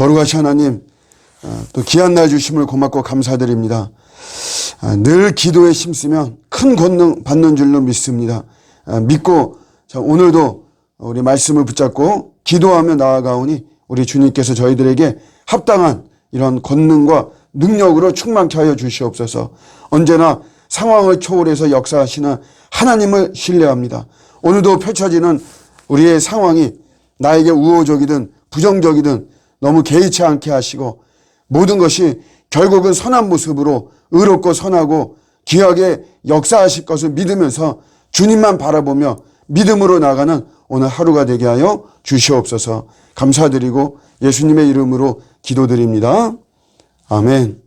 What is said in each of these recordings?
거룩하신 하나님, 또 귀한 날 주심을 고맙고 감사드립니다. 늘 기도에 힘쓰면 큰 권능 받는 줄로 믿습니다. 믿고 오늘도 우리 말씀을 붙잡고 기도하며 나아가오니 우리 주님께서 저희들에게 합당한 이런 권능과 능력으로 충만케 하여 주시옵소서. 언제나 상황을 초월해서 역사하시는 하나님을 신뢰합니다. 오늘도 펼쳐지는 우리의 상황이 나에게 우호적이든 부정적이든 너무 개의치 않게 하시고 모든 것이 결국은 선한 모습으로 의롭고 선하고 귀하게 역사하실 것을 믿으면서 주님만 바라보며 믿음으로 나가는 오늘 하루가 되게 하여 주시옵소서. 감사드리고 예수님의 이름으로 기도드립니다. 아멘.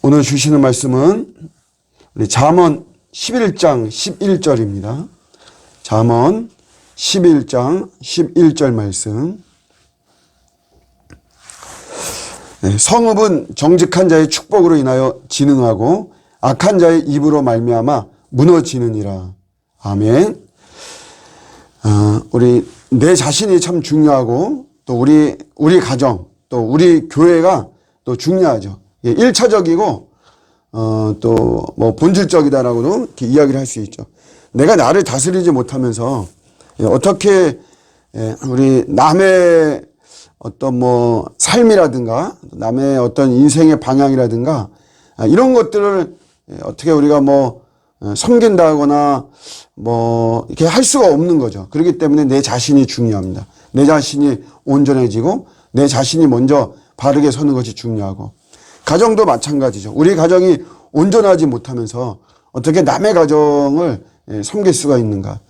오늘 주시는 말씀은 우리 잠언 11장 11절입니다. 잠언 11장 11절 말씀. 성읍은 정직한 자의 축복으로 인하여 진흥하고 악한 자의 입으로 말미암아 무너지느니라. 아멘. 우리 내 자신이 참 중요하고 또 우리 가정 또 우리 교회가 또 중요하죠. 1차적이고 또 뭐 본질적이다라고도 이렇게 이야기를 할 수 있죠. 내가 나를 다스리지 못하면서 어떻게 우리 남의 어떤 뭐 삶이라든가 남의 어떤 인생의 방향이라든가 이런 것들을 어떻게 우리가 뭐 섬긴다거나 뭐 이렇게 할 수가 없는 거죠. 그렇기 때문에 내 자신이 중요합니다. 내 자신이 온전해지고 내 자신이 먼저 바르게 서는 것이 중요하고, 가정도 마찬가지죠. 우리 가정이 온전하지 못하면서 어떻게 남의 가정을 섬길 수가 있는가.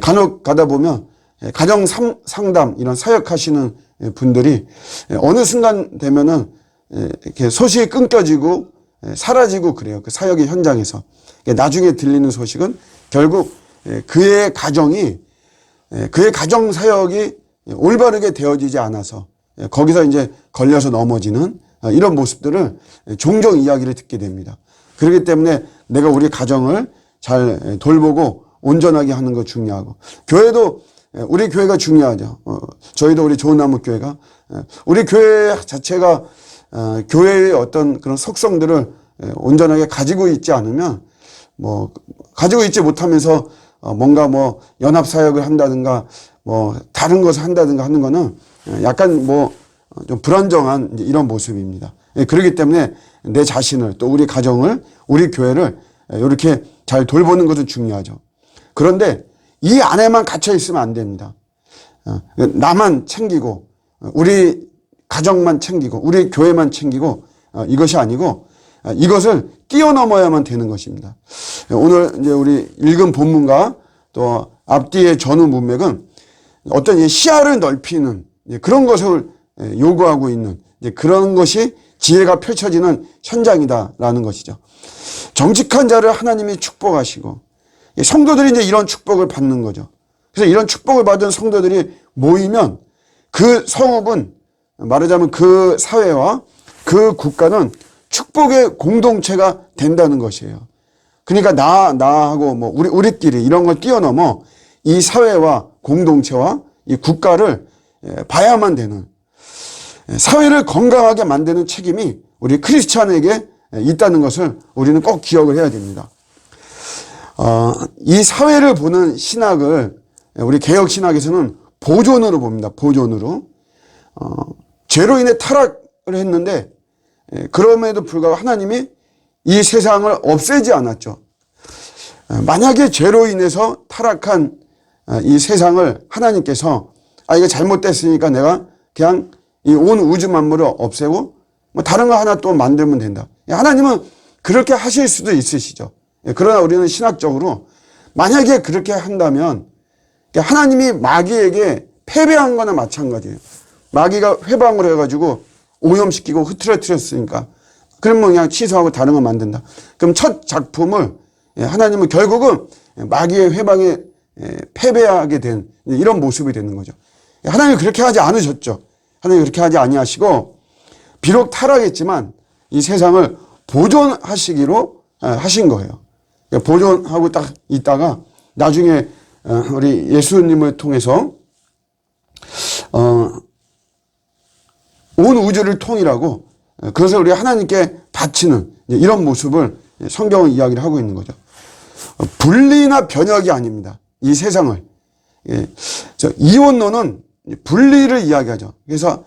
간혹 가다 보면 가정 상담 이런 사역하시는 분들이 어느 순간 되면은 이렇게 소식이 끊겨지고 사라지고 그래요. 그 사역의 현장에서. 나중에 들리는 소식은 결국 그의 가정 사역이 올바르게 되어지지 않아서 거기서 이제 걸려서 넘어지는 이런 모습들을 종종 이야기를 듣게 됩니다. 그렇기 때문에 내가 우리 가정을 잘 돌보고 온전하게 하는 거 중요하고, 교회도 우리 교회가 중요하죠. 저희도 우리 좋은나무 교회가 우리 교회 자체가 교회의 어떤 그런 속성들을 온전하게 가지고 있지 않으면 뭐 가지고 있지 못하면서 뭔가 뭐 연합 사역을 한다든가 뭐 다른 것을 한다든가 하는 거는 약간 뭐 좀 불안정한 이런 모습입니다. 그렇기 때문에 내 자신을 또 우리 가정을 우리 교회를 이렇게 잘 돌보는 것은 중요하죠. 그런데 이 안에만 갇혀 있으면 안 됩니다. 나만 챙기고 우리 가정만 챙기고 우리 교회만 챙기고 이것이 아니고 이것을 뛰어넘어야만 되는 것입니다. 오늘 이제 우리 읽은 본문과 또 앞뒤의 전후 문맥은 어떤 시야를 넓히는 그런 것을 요구하고 있는 그런 것이 지혜가 펼쳐지는 현장이다라는 것이죠. 정직한 자를 하나님이 축복하시고 성도들이 이제 이런 축복을 받는 거죠. 그래서 이런 축복을 받은 성도들이 모이면 그 성읍은 말하자면 그 사회와 그 국가는 축복의 공동체가 된다는 것이에요. 그러니까 나하고 뭐 우리끼리 이런 걸 뛰어넘어 이 사회와 공동체와 이 국가를 봐야만 되는, 사회를 건강하게 만드는 책임이 우리 크리스찬에게 있다는 것을 우리는 꼭 기억을 해야 됩니다. 이 사회를 보는 신학을 우리 개혁 신학에서는 보존으로 봅니다. 보존으로. 죄로 인해 타락을 했는데 그럼에도 불구하고 하나님이 이 세상을 없애지 않았죠. 만약에 죄로 인해서 타락한 이 세상을 하나님께서 이거 잘못됐으니까 내가 그냥 이 온 우주 만물을 없애고 뭐 다른 거 하나 또 만들면 된다. 하나님은 그렇게 하실 수도 있으시죠. 그러나 우리는 신학적으로 만약에 그렇게 한다면 하나님이 마귀에게 패배한 거나 마찬가지예요. 마귀가 회방을 해가지고 오염시키고 흐트러뜨렸으니까 그러면 그냥 취소하고 다른 거 만든다. 그럼 첫 작품을 하나님은 결국은 마귀의 회방에 패배하게 된 이런 모습이 되는 거죠. 하나님이 그렇게 하지 않으셨죠. 하나님이 그렇게 하지 아니하시고 비록 타락했지만 이 세상을 보존하시기로 하신 거예요. 보존하고 딱 있다가 나중에 우리 예수님을 통해서 온 우주를 통일하고 그것을 우리가 하나님께 바치는 이런 모습을 성경은 이야기를 하고 있는 거죠. 분리나 변혁이 아닙니다. 이 세상을. 이원론은 분리를 이야기하죠. 그래서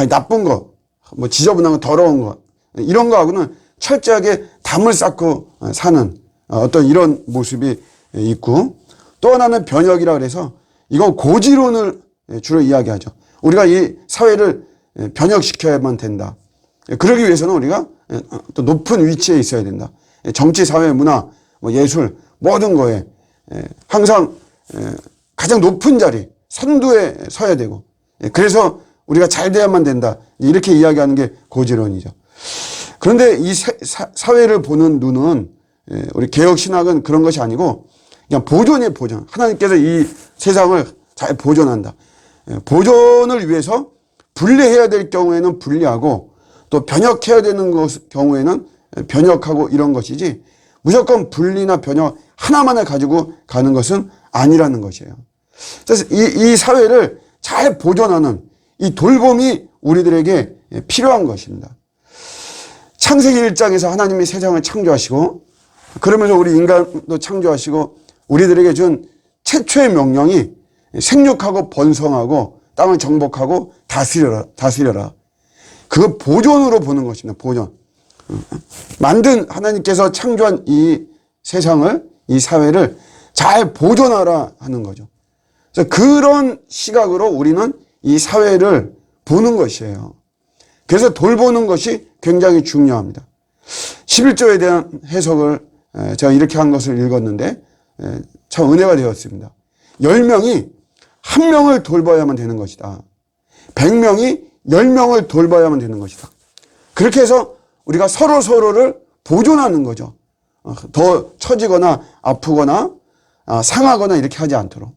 나쁜 거, 뭐 지저분한 거, 더러운 거 이런 거하고는 철저하게 담을 쌓고 사는 어떤 이런 모습이 있고, 또 하나는 변혁이라 그래서 이건 고지론을 주로 이야기하죠. 우리가 이 사회를 변혁시켜야만 된다. 그러기 위해서는 우리가 또 높은 위치에 있어야 된다. 정치, 사회, 문화, 뭐 예술 모든 거에 항상 가장 높은 자리, 선두에 서야 되고, 그래서 우리가 잘 돼야만 된다. 이렇게 이야기하는 게 고지론이죠. 그런데 이 사회를 보는 눈은 우리 개혁신학은 그런 것이 아니고 그냥 보존이에요, 보존. 하나님께서 이 세상을 잘 보존한다. 보존을 위해서 분리해야 될 경우에는 분리하고 또 변혁해야 되는 경우에는 변혁하고 이런 것이지 무조건 분리나 변혁 하나만을 가지고 가는 것은 아니라는 것이에요. 그래서 이 사회를 잘 보존하는 이 돌봄이 우리들에게 필요한 것입니다. 창세기 1장에서 하나님이 세상을 창조하시고 그러면서 우리 인간도 창조하시고 우리들에게 준 최초의 명령이 생육하고 번성하고 땅을 정복하고 다스려라. 그 보존으로 보는 것입니다. 보존. 만든 하나님께서 창조한 이 세상을, 이 사회를 잘 보존하라 하는 거죠. 그래서 그런 시각으로 우리는 이 사회를 보는 것이에요. 그래서 돌보는 것이 굉장히 중요합니다. 11조에 대한 해석을 제가 이렇게 한 것을 읽었는데 참 은혜가 되었습니다. 10명이 1명을 돌봐야만 되는 것이다. 100명이 10명을 돌봐야만 되는 것이다. 그렇게 해서 우리가 서로를 보존하는 거죠. 더 처지거나 아프거나 상하거나 이렇게 하지 않도록.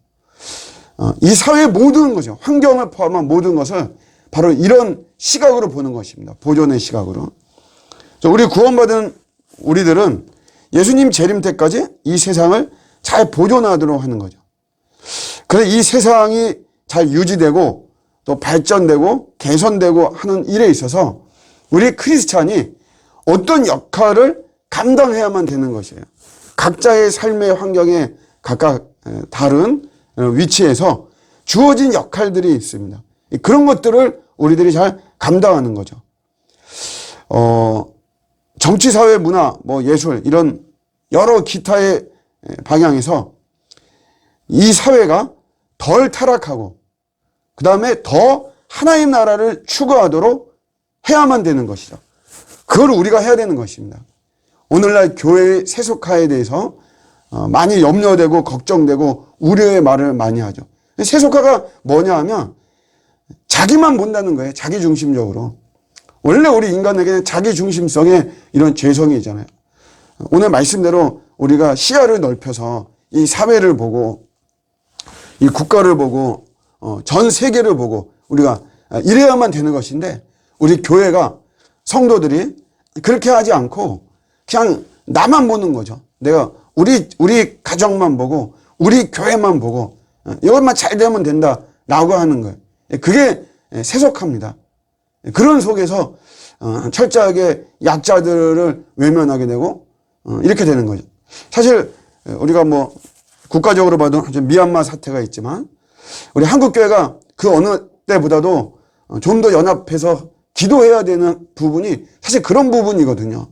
이 사회의 모든 것이요. 환경을 포함한 모든 것을 바로 이런 시각으로 보는 것입니다. 보존의 시각으로. 우리 구원받은 우리들은 예수님 재림 때까지 이 세상을 잘 보존하도록 하는 거죠. 그래서 이 세상이 잘 유지되고 또 발전되고 개선되고 하는 일에 있어서 우리 크리스찬이 어떤 역할을 감당해야만 되는 것이에요. 각자의 삶의 환경에 각각 다른 위치에서 주어진 역할들이 있습니다. 그런 것들을 우리들이 잘 감당하는 거죠. 정치, 사회, 문화, 뭐 예술 이런 여러 기타의 방향에서 이 사회가 덜 타락하고 그 다음에 더 하나님 나라를 추구하도록 해야만 되는 것이죠. 그걸 우리가 해야 되는 것입니다. 오늘날 교회의 세속화에 대해서 많이 염려되고 걱정되고 우려의 말을 많이 하죠. 세속화가 뭐냐 하면 자기만 본다는 거예요. 자기 중심적으로. 원래 우리 인간에게는 자기 중심성의 이런 죄성이 있잖아요. 오늘 말씀대로 우리가 시야를 넓혀서 이 사회를 보고 이 국가를 보고 전 세계를 보고 우리가 이래야만 되는 것인데 우리 교회가 성도들이 그렇게 하지 않고 그냥 나만 보는 거죠. 내가 우리 가정만 보고 우리 교회만 보고 이것만 잘 되면 된다라고 하는 거예요. 그게 세속합니다. 그런 속에서 철저하게 약자들을 외면하게 되고 이렇게 되는 거죠. 사실 우리가 뭐 국가적으로 봐도 미얀마 사태가 있지만 우리 한국교회가 그 어느 때보다도 좀 더 연합해서 기도해야 되는 부분이 사실 그런 부분이거든요.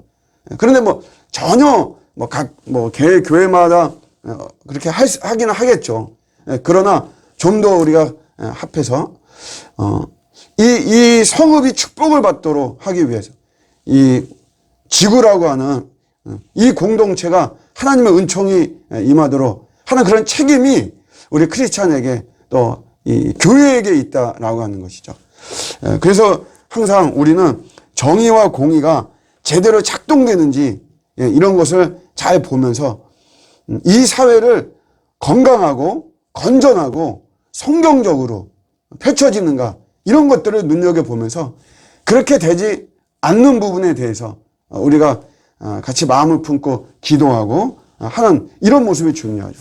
그런데 뭐 전혀 교회마다 그렇게 하기는 하겠죠. 그러나 좀 더 우리가 합해서 이 성읍이 축복을 받도록 하기 위해서 이 지구라고 하는 이 공동체가 하나님의 은총이 임하도록 하는 그런 책임이 우리 크리스찬에게 또 이 교회에게 있다라고 하는 것이죠. 그래서 항상 우리는 정의와 공의가 제대로 작동되는지 이런 것을 잘 보면서 이 사회를 건강하고 건전하고 성경적으로 펼쳐지는가 이런 것들을 눈여겨보면서 그렇게 되지 않는 부분에 대해서 우리가 같이 마음을 품고 기도하고 하는 이런 모습이 중요하죠.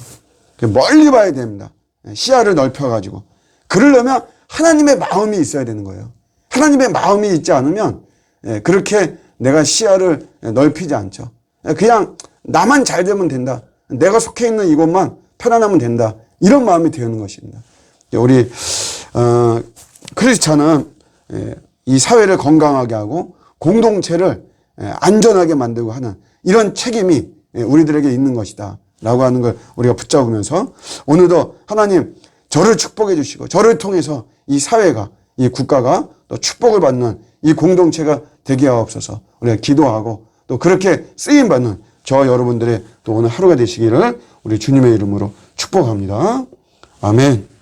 멀리 봐야 됩니다. 시야를 넓혀가지고. 그러려면 하나님의 마음이 있어야 되는 거예요. 하나님의 마음이 있지 않으면 그렇게 내가 시야를 넓히지 않죠. 그냥 나만 잘 되면 된다. 내가 속해 있는 이곳만 편안하면 된다. 이런 마음이 되는 것입니다. 우리 크리스찬은 이 사회를 건강하게 하고 공동체를 안전하게 만들고 하는 이런 책임이 우리들에게 있는 것이다 라고 하는 걸 우리가 붙잡으면서 오늘도 하나님 저를 축복해 주시고 저를 통해서 이 사회가 이 국가가 또 축복을 받는 이 공동체가 되게 하옵소서. 우리가 기도하고 또 그렇게 쓰임받는 저 여러분들의 또 오늘 하루가 되시기를 우리 주님의 이름으로 축복합니다. 아멘.